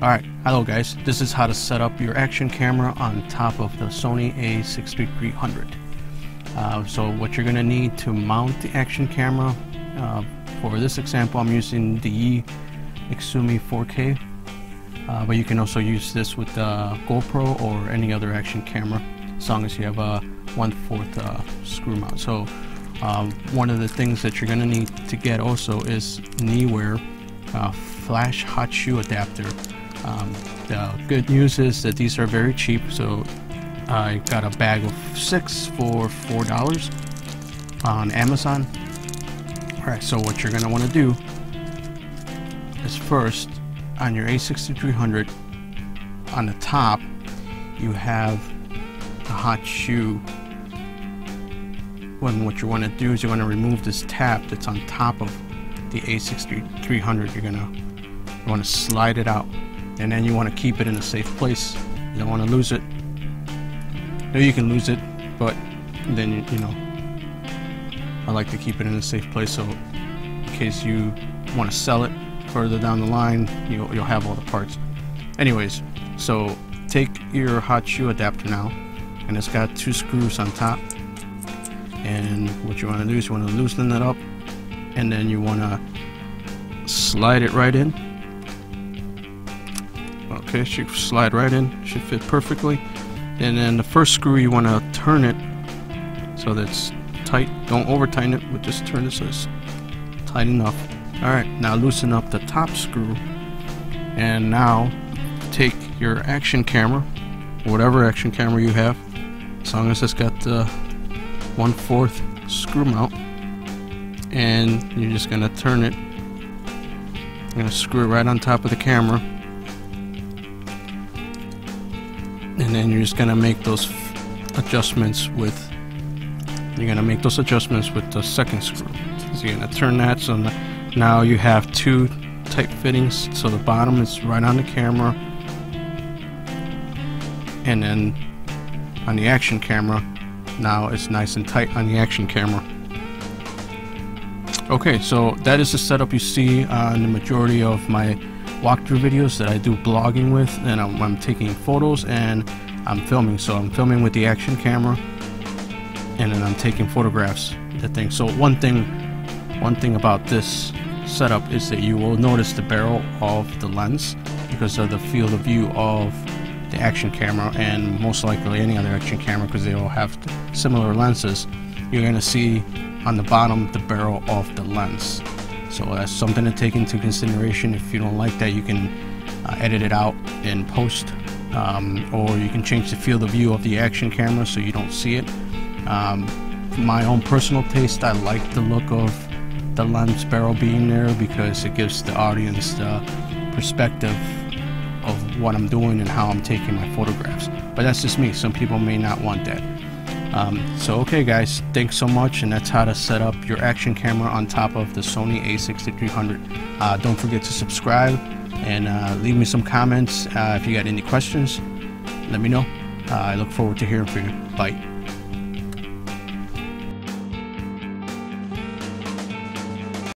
Alright, hello guys, this is how to set up your action camera on top of the Sony A6300. So what you're going to need to mount the action camera, for this example I'm using the Exumi 4K, but you can also use this with the GoPro or any other action camera as long as you have a 1/4 screw mount. So one of the things that you're going to need to get also is Neewer flash hot shoe adapter. The good news is that these are very cheap, so I got a bag of 6 for $4 on Amazon. Alright, so what you're going to want to do is first, on your A6300, on the top you have the hot shoe. What you want to do is you want to remove this tab that's on top of the A6300. You want to slide it out, and then you want to keep it in a safe place. You don't want to lose it. Maybe you can lose it, but then you know, I like to keep it in a safe place, so in case you want to sell it further down the line, you'll have all the parts. Anyways, so take your hot shoe adapter now, and it's got 2 screws on top, and what you want to do is you want to loosen it up, and then you want to slide it right in. Okay, should slide right in, should fit perfectly. And then the first screw, you want to turn it so that's tight. Don't over tighten it, but just turn it so it's tight enough. Alright, now loosen up the top screw, and now take your action camera, whatever action camera you have, as long as it's got the 1/4 screw mount, and you're just going to turn it. You're going to screw it right on top of the camera, and then you're just going to make those adjustments with the second screw. So you're going to turn that, so now you have 2 tight fittings, so the bottom is right on the camera, and then on the action camera, now it's nice and tight on the action camera. Okay, so that is the setup you see on the majority of my walkthrough videos that I do blogging with, and I'm taking photos and I'm filming. So I'm filming with the action camera, and then I'm taking photographs of the thing. So one thing about this setup is that you will notice the barrel of the lens because of the field of view of the action camera, and most likely any other action camera, because they all have similar lenses. You're going to see on the bottom the barrel of the lens. So that's something to take into consideration. If you don't like that, you can edit it out in post, or you can change the field of view of the action camera so you don't see it. For my own personal taste, I like the look of the lens barrel being there because it gives the audience the perspective of what I'm doing and how I'm taking my photographs. But that's just me. Some people may not want that. So okay guys, thanks so much, and that's how to set up your action camera on top of the Sony A6300. Don't forget to subscribe, and leave me some comments. If you got any questions, let me know. I look forward to hearing from you. Bye.